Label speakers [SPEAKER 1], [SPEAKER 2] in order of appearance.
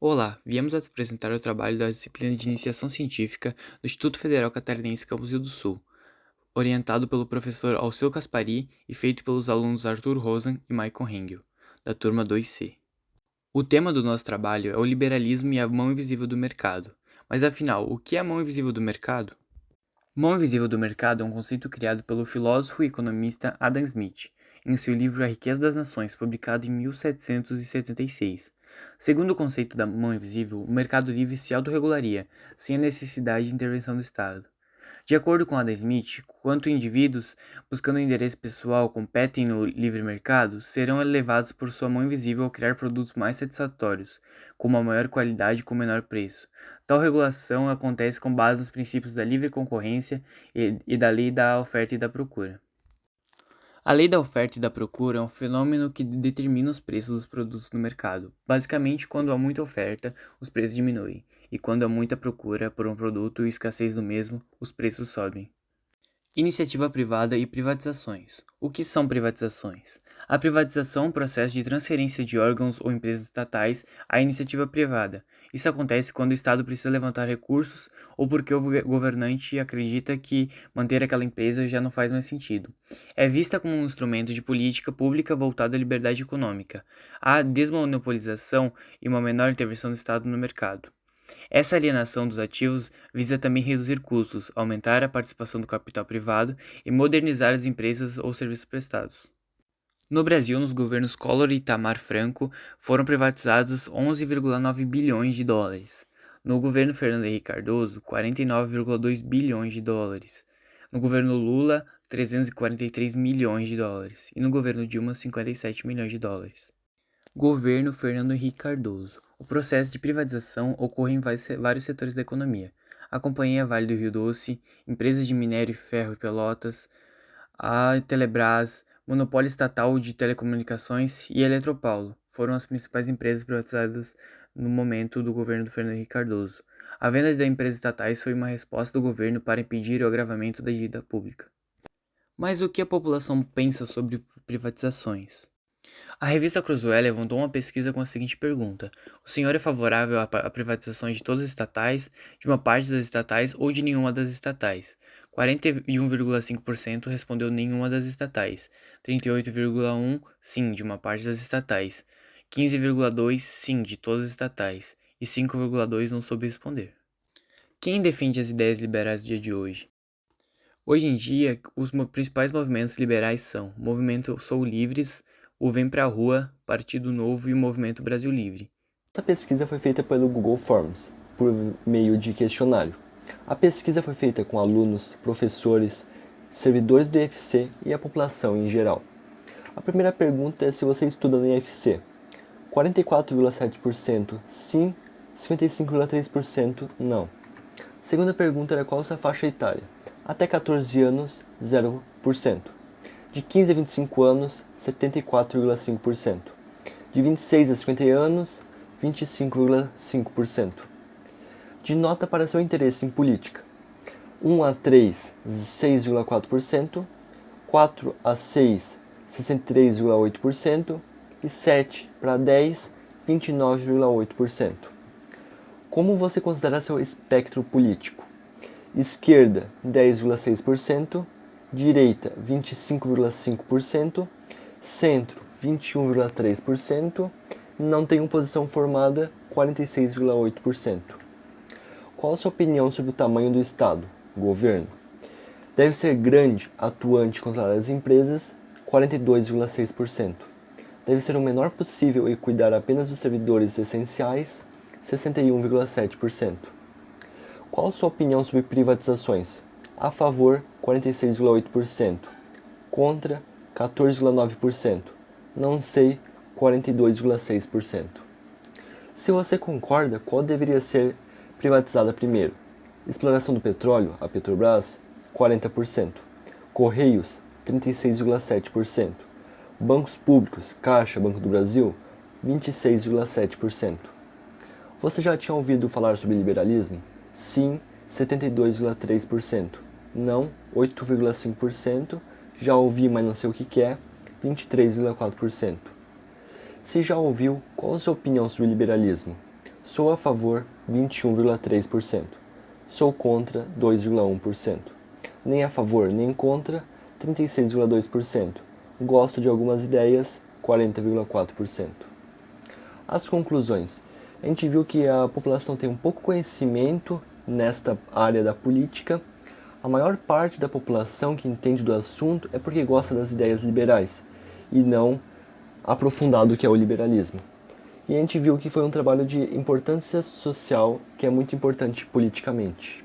[SPEAKER 1] Olá, viemos apresentar o trabalho da disciplina de Iniciação Científica do Instituto Federal Catarinense Campus Rio do Sul, orientado pelo professor Alceu Caspari e feito pelos alunos Arthur Rosen e Michael Hengel, da turma 2C. O tema do nosso trabalho é o liberalismo e a mão invisível do mercado. Mas afinal, o que é a mão invisível do mercado? Mão invisível do mercado é um conceito criado pelo filósofo e economista Adam Smith, em seu livro A Riqueza das Nações, publicado em 1776. Segundo o conceito da mão invisível, o mercado livre se autorregularia, sem a necessidade de intervenção do Estado. De acordo com Adam Smith, quanto indivíduos buscando interesse pessoal competem no livre mercado, serão elevados por sua mão invisível ao criar produtos mais satisfatórios, com uma maior qualidade e com menor preço. Tal regulação acontece com base nos princípios da livre concorrência e da lei da oferta e da procura. A lei da oferta e da procura é um fenômeno que determina os preços dos produtos no mercado. Basicamente, quando há muita oferta, os preços diminuem, e quando há muita procura por um produto e escassez do mesmo, os preços sobem. Iniciativa privada e privatizações. O que são privatizações? A privatização é um processo de transferência de órgãos ou empresas estatais à iniciativa privada. Isso acontece quando o Estado precisa levantar recursos ou porque o governante acredita que manter aquela empresa já não faz mais sentido. É vista como um instrumento de política pública voltado à liberdade econômica, à desmonopolização e uma menor intervenção do Estado no mercado. Essa alienação dos ativos visa também reduzir custos, aumentar a participação do capital privado e modernizar as empresas ou serviços prestados. No Brasil, nos governos Collor e Itamar Franco, foram privatizados 11,9 bilhões de dólares. No governo Fernando Henrique Cardoso, 49,2 bilhões de dólares. No governo Lula, 343 milhões de dólares. E no governo Dilma, 57 milhões de dólares. Governo Fernando Henrique Cardoso. O processo de privatização ocorre em vários setores da economia. A Companhia Vale do Rio Doce, empresas de minério, ferro e Pelotas, a Telebrás, monopólio estatal de telecomunicações e a Eletropaulo foram as principais empresas privatizadas no momento do governo do Fernando Henrique Cardoso. A venda de empresas estatais foi uma resposta do governo para impedir o agravamento da dívida pública. Mas o que a população pensa sobre privatizações? A revista Cruzoé levantou uma pesquisa com a seguinte pergunta: o senhor é favorável à privatização de todas as estatais, de uma parte das estatais ou de nenhuma das estatais? 41,5% respondeu nenhuma das estatais, 38,1% sim, de uma parte das estatais, 15,2% sim, de todas as estatais e 5,2% não soube responder. Quem defende as ideias liberais do dia de hoje? Hoje em dia, os principais movimentos liberais são o Movimento Sou Livres, o Vem Pra Rua, Partido Novo e o Movimento Brasil Livre.
[SPEAKER 2] Essa pesquisa foi feita pelo Google Forms, por meio de questionário. A pesquisa foi feita com alunos, professores, servidores do IFC e a população em geral. A primeira pergunta é se você estuda no IFC. 44,7% sim, 55,3% não. A segunda pergunta era qual a sua faixa etária. Até 14 anos, 0%. De 15 a 25 anos, 74,5%. De 26 a 50 anos, 25,5%. De nota para seu interesse em política. 1 a 3, 6,4%. 4 a 6, 63,8%. E 7 para 10, 29,8%. Como você considera seu espectro político? Esquerda, 10,6%. Direita, 25,5%, centro, 21,3%, não tem posição formada, 46,8%. Qual a sua opinião sobre o tamanho do Estado, governo? Deve ser grande, atuante e controlar as empresas, 42,6%. Deve ser o menor possível e cuidar apenas dos servidores essenciais, 61,7%. Qual a sua opinião sobre privatizações? A favor, 46,8%. Contra, 14,9%. Não sei, 42,6%. Se você concorda, qual deveria ser privatizada primeiro? Exploração do petróleo, a Petrobras, 40%. Correios, 36,7%. Bancos públicos, Caixa, Banco do Brasil, 26,7%. Você já tinha ouvido falar sobre liberalismo? Sim, 72,3%. Não, 8,5%. Já ouvi, mas não sei o que é, 23,4%. Se já ouviu, qual a sua opinião sobre liberalismo? Sou a favor, 21,3%. Sou contra, 2,1%. Nem a favor nem contra, 36,2%. Gosto de algumas ideias, 40,4%. As conclusões. A gente viu que a população tem um pouco conhecimento nesta área da política. A maior parte da população que entende do assunto é porque gosta das ideias liberais e não aprofundado que é o liberalismo. E a gente viu que foi um trabalho de importância social que é muito importante politicamente.